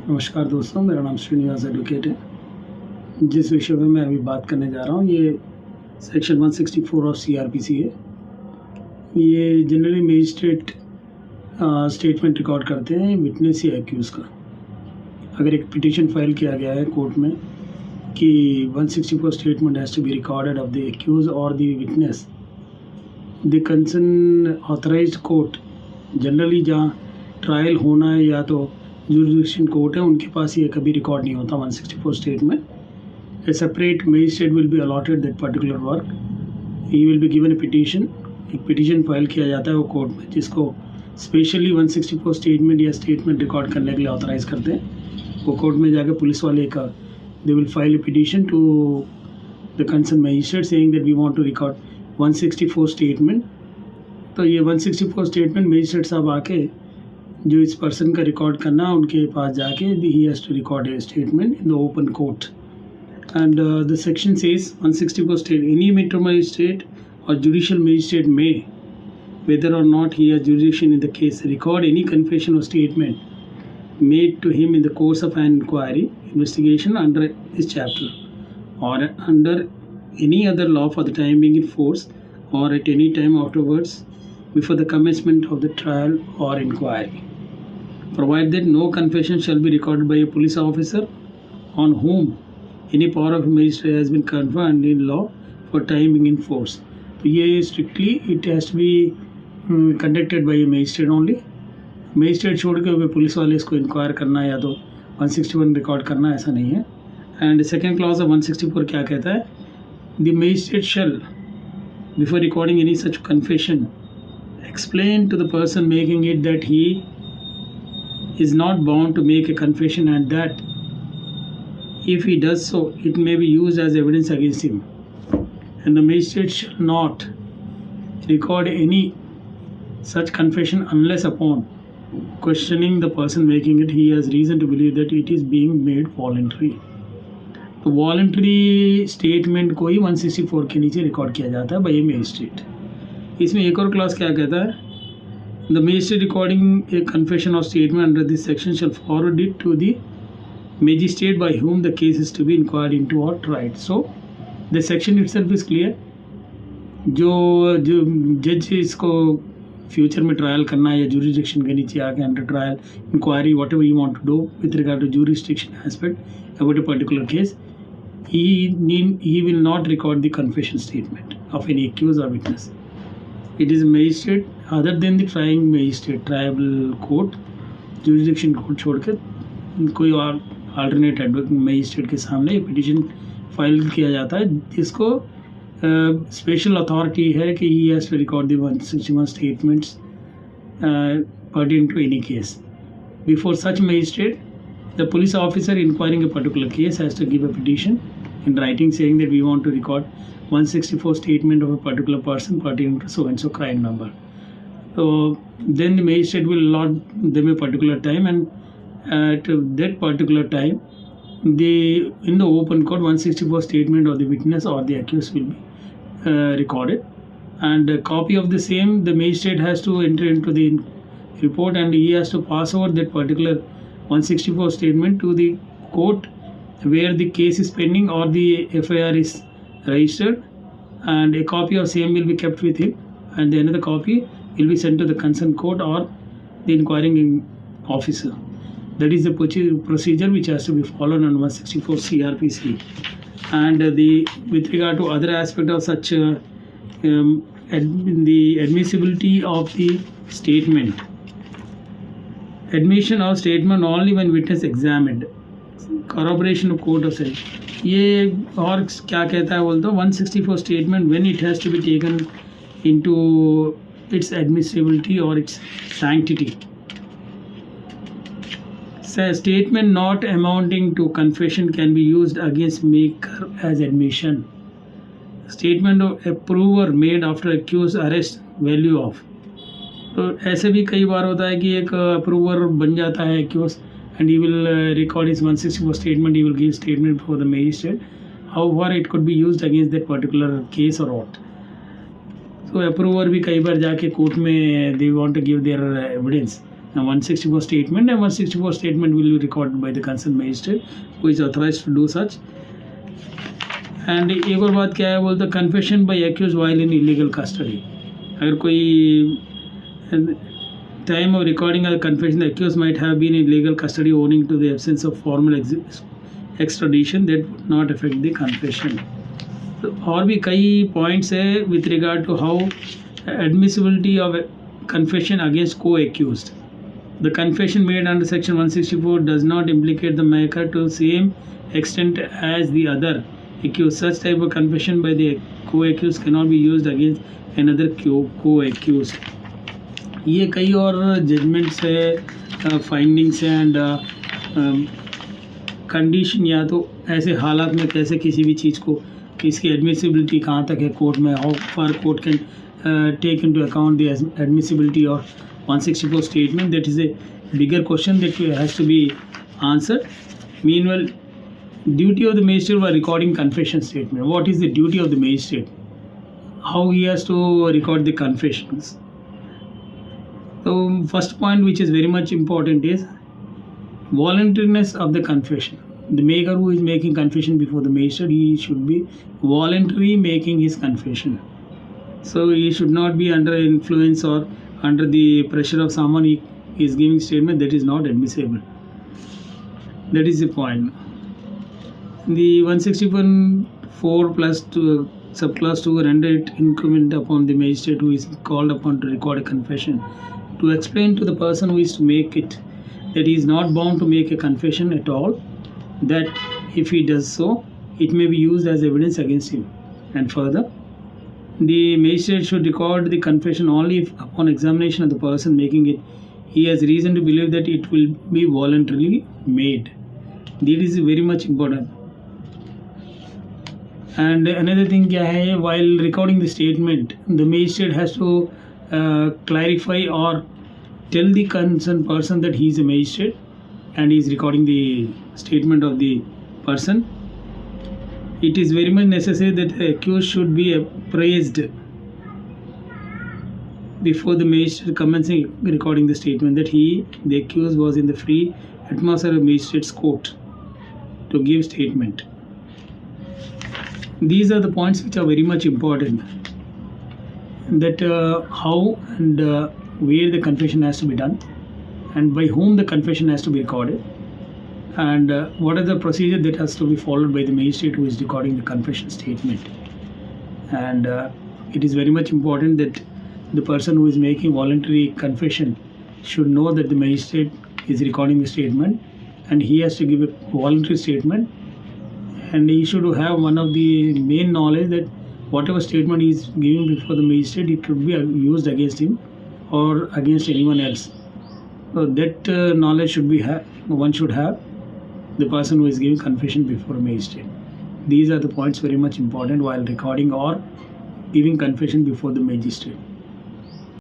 नमस्कार दोस्तों, मेरा नाम श्रीनिवास एडवोकेट है। जिस विषय पे मैं अभी बात करने जा रहा हूँ ये सेक्शन 164 ऑफ CRPC है। ये जनरली मजिस्ट्रेट स्टेटमेंट रिकॉर्ड करते हैं विटनेस या एक्यूज़ का। अगर एक पिटीशन फाइल किया गया है कोर्ट में कि 164 statement has to be recorded of the accuse और the witness, the concern authorised court, generally जहाँ ट्रायल होना है या तो जुरिडिक्शन कोर्ट है, उनके पास ये कभी रिकॉर्ड नहीं होता 164 statement. A separate magistrate will be allotted that particular work. He will be given A petition. एक पिटीशन फाइल किया जाता है वो कोर्ट में, जिसको स्पेशली 164 स्टेटमेंट या स्टेटमेंट रिकॉर्ड करने के लिए ऑथराइज करते हैं। वो कोर्ट में जाकर पुलिस वाले का they will file a petition to the concern magistrate saying that we want to record 164 statement. तो ये 164 स्टेटमेंट मजिस्ट्रेट साहब आके जो इस पर्सन का रिकॉर्ड करना, उनके पास जाके ही has to record a statement in the open court. And the section says 164 state any metro magistrate or judicial magistrate may, whether or not he has jurisdiction in the case, record any confession or statement made to him in the course of an inquiry, investigation under this chapter, or under any other law for the time being in force, or at any time afterwards before the commencement of the trial or inquiry, provided no confession shall be recorded by a police officer on whom any power of a magistrate has been conferred in law for time being in force. तो ये strictly it has to be conducted by a magistrate only. Magistrate छोड़ के वे police वाले इसको inquire करना या तो 161 record करना, ऐसा नहीं है। एंड सेकेंड क्लॉज ऑफ 164 क्या कहता है? The magistrate shall before recording any such confession explain to the person making it that he is not bound to make a confession and that if he does so it may be used as evidence against him, and the magistrate shall not record any such confession unless upon questioning the person making it he has reason to believe that it is being made voluntary। तो voluntary statement को ही 164 के नीचे record किया जाता है bye magistrate. इसमें एक और क्लास क्या कहता है? The magistrate recording a confession और statement under this section shall forward it to the magistrate by whom the case is to be inquired into or tried। So the section itself is clear। जो जज इसको future में trial करना है या jurisdiction के नीचे आके under trial inquiry whatever you want to do with regard to jurisdiction aspect about a particular case, he will not record the confession statement of any accused or witness। It is a magistrate other than the trying magistrate, tribal court, jurisdiction court छोड़ के कोई और alternate advocate magistrate के सामने petition file किया जाता है, जिसको स्पेशल अथॉरिटी है कि he has to record the 161 statements pertaining to any case. Before such magistrate the police officer inquiring a particular case has to give a petition in writing saying that we want to record 164 statement of a particular person pertaining to so and so crime number। So then the magistrate will allot them a particular time, and at that particular time in the open court 164 statement of the witness or the accused will be recorded, and a copy of the same the magistrate has to enter into the report, and he has to pass over that particular 164 statement to the court where the case is pending or the FIR is registered, and a copy of same will be kept with him, and then another copy will be sent to the concerned court or the inquiring officer। That is the procedure which has to be followed on 164 CRPC। And with regard to other aspect of such the admissibility of the statement, admission of statement only when witness examined, corroboration of court of self। ये और क्या कहता है बोलते हो? 164 statement when it has to be taken into its admissibility or its sanctity। Statement not amounting to confession can be used against maker as admission। Statement of approver made after accused arrest value of। तो ऐसे भी कई बार होता है कि एक approver बन जाता है accused and he will record his 164 statement, he will give statement for the magistrate, however it could be used against that particular case or what। So approver भी कई बार जाके कोर्ट में they want to give their evidence 164 statement, and 164 statement will be recorded by the concerned magistrate who is authorized to do such. And एक और बात क्या है, बोलते confession by accuse while in illegal custody. अगर कोई time of recording confession the accuse might have been in legal custody owing to the absence of formal extradition that would not affect the confession. और भी कई points है with regard to how admissibility of confession against को accused. The confession made under section 164 does not implicate the maker to the same extent as the other accused. Such type of confession by the co-accused cannot be used against another co-accused. ये कई और judgements है, findings है and condition, या तो ऐसे हालात में कैसे किसी भी चीज़ को इसकी एडमिसिबिलिटी कहाँ तक है कोर्ट में, how far court can take into account the admissibility of 164 statement. That is a bigger question that has to be answered. Meanwhile, duty of the magistrate while recording confession statement. What is the duty of the magistrate? How he has to record the confessions? So first point which is very much important is voluntariness of the confession. The maker who is making confession before the magistrate, he should be voluntarily making his confession. So he should not be under influence or under the pressure of someone he is giving statement. That is not admissible. That is the point. The 161(4) plus 2 subclass 2 render it incumbent upon the magistrate who is called upon to record a confession to explain to the person who is to make it that he is not bound to make a confession at all, that if he does so it may be used as evidence against him. And further, the magistrate should record the confession only if upon examination of the person making it he has reason to believe that it will be voluntarily made. This is very much important. And another thing क्या है, while recording the statement the magistrate has to clarify or tell the concerned person that he is a magistrate and he is recording the statement of the person. It is very much necessary that the accused should be appraised before the magistrate commencing recording the statement that the accused was in the free atmosphere of magistrate's court to give statement. These are the points which are very much important, that how and where the confession has to be done and by whom the confession has to be recorded, and what is the procedure that has to be followed by the magistrate who is recording the confession statement. And it is very much important that the person who is making voluntary confession should know that the magistrate is recording the statement and he has to give a voluntary statement, and he should have one of the main knowledge that whatever statement he is giving before the magistrate, it could be used against him or against anyone else. So that knowledge should be one should have, the person who is giving confession before a magistrate. These are the points very much important while recording or giving confession before the magistrate.